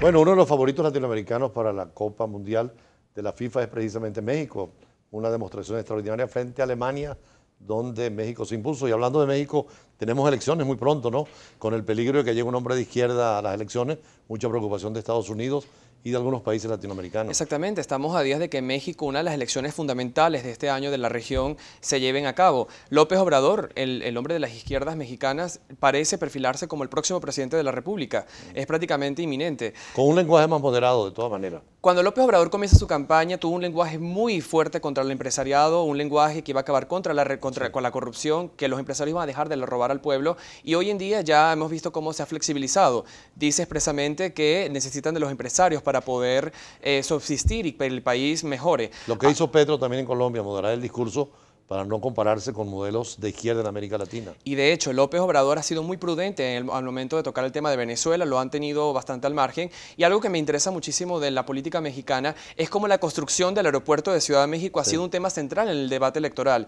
Bueno, uno de los favoritos latinoamericanos para la Copa Mundial de la FIFA es precisamente México. Una demostración extraordinaria frente a Alemania, donde México se impuso. Y hablando de México, tenemos elecciones muy pronto, ¿no? Con el peligro de que llegue un hombre de izquierda a las elecciones, mucha preocupación de Estados Unidos y de algunos países latinoamericanos. Exactamente, estamos a días de que México, una de las elecciones fundamentales de este año de la región, se lleven a cabo. López Obrador, el hombre de las izquierdas mexicanas, parece perfilarse como el próximo presidente de la República. Es prácticamente inminente. Con un lenguaje más moderado, de todas maneras. Cuando López Obrador comienza su campaña, tuvo un lenguaje muy fuerte contra el empresariado, un lenguaje que iba a acabar con la corrupción, que los empresarios iban a dejar de robar al pueblo, y hoy en día ya hemos visto cómo se ha flexibilizado. Dice expresamente que necesitan de los empresarios para poder subsistir y que el país mejore. Lo que hizo Petro también en Colombia, moderar el discurso para no compararse con modelos de izquierda en América Latina. Y de hecho, López Obrador ha sido muy prudente al momento de tocar el tema de Venezuela, lo han tenido bastante al margen. Y algo que me interesa muchísimo de la política mexicana es cómo la construcción del aeropuerto de Ciudad de México ha sido un tema central en el debate electoral.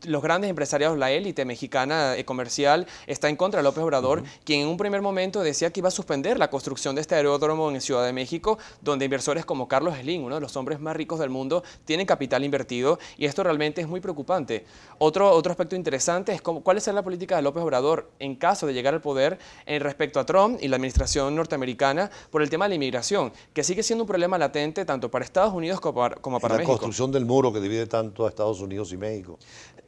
Los grandes empresarios, la élite mexicana comercial, está en contra de López Obrador, quien en un primer momento decía que iba a suspender la construcción de este aeródromo en Ciudad de México, donde inversores como Carlos Slim, uno de los hombres más ricos del mundo, tienen capital invertido, y esto realmente es muy preocupante. Otro aspecto interesante es cuál es la política de López Obrador en caso de llegar al poder respecto a Trump y la administración norteamericana por el tema de la inmigración, que sigue siendo un problema latente tanto para Estados Unidos como para México. La construcción del muro que divide tanto a Estados Unidos y México.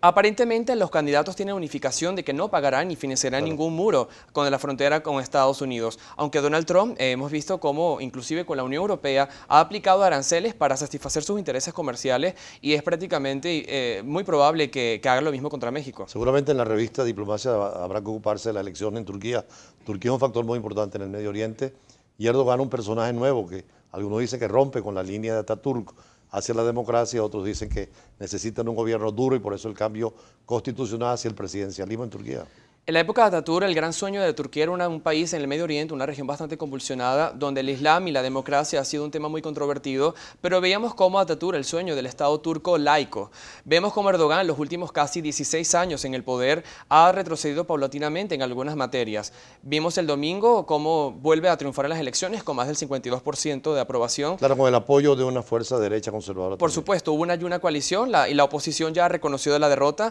Aparentemente los candidatos tienen unificación de que no pagarán ni financiarán ningún muro con la frontera con Estados Unidos, aunque Donald Trump hemos visto cómo inclusive con la Unión Europea ha aplicado aranceles para satisfacer sus intereses comerciales, y es prácticamente muy probable que haga lo mismo contra México. Seguramente en la revista Diplomacia habrá que ocuparse de la elección en Turquía. Turquía es un factor muy importante en el Medio Oriente y Erdogan un personaje nuevo que algunos dicen que rompe con la línea de Ataturk hacia la democracia, otros dicen que necesitan un gobierno duro y por eso el cambio constitucional hacia el presidencialismo en Turquía. En la época de Ataturk, el gran sueño de Turquía era un país en el Medio Oriente, una región bastante convulsionada, donde el Islam y la democracia ha sido un tema muy controvertido, pero veíamos cómo Ataturk, el sueño del Estado turco laico. Vemos cómo Erdogan, en los últimos casi 16 años en el poder, ha retrocedido paulatinamente en algunas materias. Vimos el domingo cómo vuelve a triunfar en las elecciones con más del 52% de aprobación. Claro, con el apoyo de una fuerza derecha conservadora. Por supuesto, hubo una coalición y la oposición ya reconoció la derrota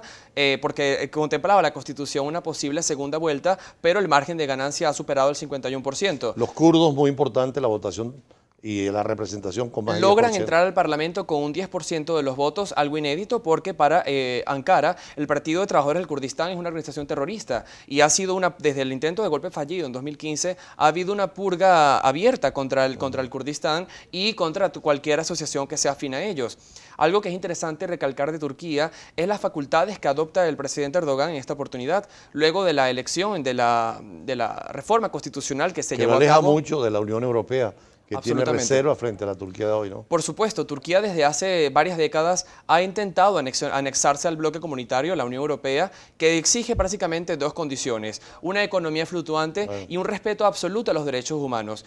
porque contemplaba la Constitución una posible segunda vuelta, pero el margen de ganancia ha superado el 51%. Los kurdos, muy importante, la votación y la representación con más logran 10%. Entrar al Parlamento con un 10% de los votos, algo inédito porque para Ankara, el Partido de Trabajadores del Kurdistán es una organización terrorista y ha sido desde el intento de golpe fallido en 2015, ha habido una purga abierta contra el Kurdistán y contra cualquier asociación que sea afín a ellos. Algo que es interesante recalcar de Turquía es las facultades que adopta el presidente Erdogan en esta oportunidad, luego de la elección de la reforma constitucional que se llevó a cabo. Que aleja mucho de la Unión Europea, que tiene reserva frente a la Turquía de hoy, ¿no? Por supuesto, Turquía desde hace varias décadas ha intentado anexarse al bloque comunitario, la Unión Europea, que exige básicamente dos condiciones: una economía fluctuante y un respeto absoluto a los derechos humanos.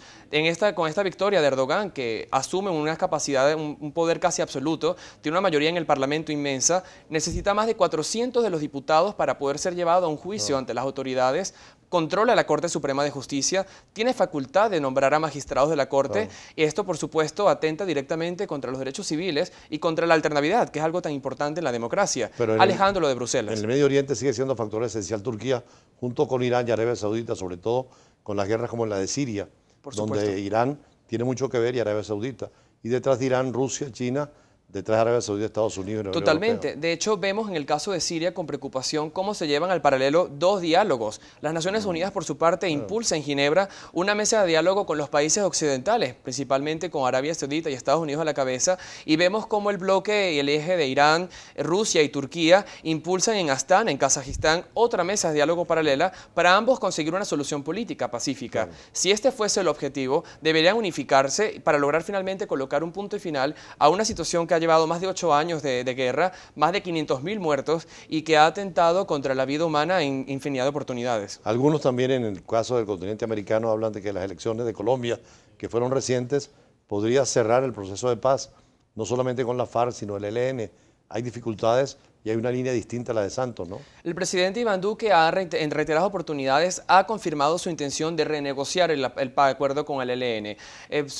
Con esta victoria de Erdogan, que asume una capacidad, un poder casi absoluto, tiene una mayoría en el Parlamento inmensa, necesita más de 400 de los diputados para poder ser llevado a un juicio ante las autoridades, controla la Corte Suprema de Justicia, tiene facultad de nombrar a magistrados de la Corte, y esto, por supuesto, atenta directamente contra los derechos civiles y contra la alternabilidad, que es algo tan importante en la democracia, alejándolo de Bruselas. En el Medio Oriente sigue siendo factor esencial Turquía, junto con Irán y Arabia Saudita, sobre todo con las guerras como la de Siria, donde Irán tiene mucho que ver y Arabia Saudita. Y detrás de Irán, Rusia, China, detrás de Arabia Saudita, Estados Unidos y la Unión Totalmente. Europea. De hecho, vemos en el caso de Siria con preocupación cómo se llevan al paralelo dos diálogos. Las Naciones Unidas, por su parte, impulsa en Ginebra una mesa de diálogo con los países occidentales, principalmente con Arabia Saudita y Estados Unidos a la cabeza, y vemos cómo el bloque y el eje de Irán, Rusia y Turquía impulsan en Astana, en Kazajistán, otra mesa de diálogo paralela para ambos conseguir una solución política pacífica. Si este fuese el objetivo, deberían unificarse para lograr finalmente colocar un punto final a una situación que ha llevado más de 8 años de guerra, más de 500.000 muertos y que ha atentado contra la vida humana en infinidad de oportunidades. Algunos también en el caso del continente americano hablan de que las elecciones de Colombia, que fueron recientes, podría cerrar el proceso de paz, no solamente con la FARC, sino el ELN. Hay dificultades y hay una línea distinta a la de Santos, ¿no? El presidente Iván Duque en reiteradas oportunidades ha confirmado su intención de renegociar el acuerdo con el ELN.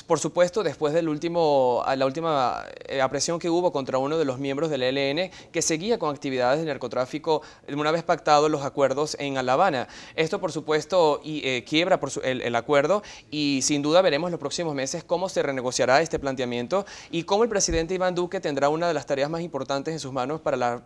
Por supuesto, después la última apresión que hubo contra uno de los miembros del ELN, que seguía con actividades de narcotráfico una vez pactados los acuerdos en La Habana. Esto, por supuesto, quiebra el acuerdo y sin duda veremos en los próximos meses cómo se renegociará este planteamiento y cómo el presidente Iván Duque tendrá una de las tareas más importantes en sus manos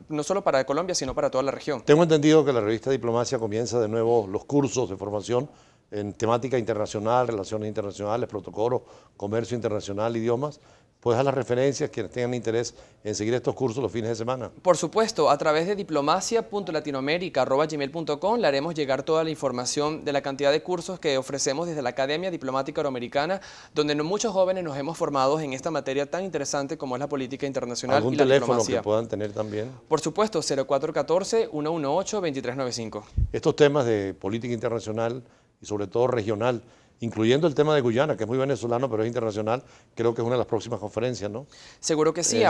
no solo para Colombia, sino para toda la región. Tengo entendido que la revista Diplomacia comienza de nuevo los cursos de formación en temática internacional, relaciones internacionales, protocolos, comercio internacional, idiomas. ¿Puedes dar las referencias quienes tengan interés en seguir estos cursos los fines de semana? Por supuesto, a través de diplomacia.latinoamerica@gmail.com le haremos llegar toda la información de la cantidad de cursos que ofrecemos desde la Academia Diplomática Euroamericana, donde muchos jóvenes nos hemos formado en esta materia tan interesante como es la política internacional y la diplomacia. ¿Algún teléfono que puedan tener también? Por supuesto, 0414-118-2395. Estos temas de política internacional y sobre todo regional, incluyendo el tema de Guyana, que es muy venezolano, pero es internacional, creo que es una de las próximas conferencias, ¿no? Seguro que sí.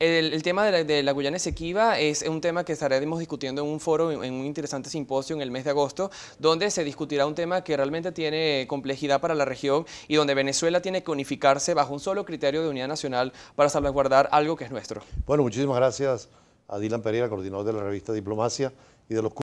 El tema de la Guyana Esequiba es un tema que estaremos discutiendo en un foro, en un interesante simposio en el mes de agosto, donde se discutirá un tema que realmente tiene complejidad para la región y donde Venezuela tiene que unificarse bajo un solo criterio de unidad nacional para salvaguardar algo que es nuestro. Bueno, muchísimas gracias a Dylan Pereira, coordinador de la revista Diplomacia y de los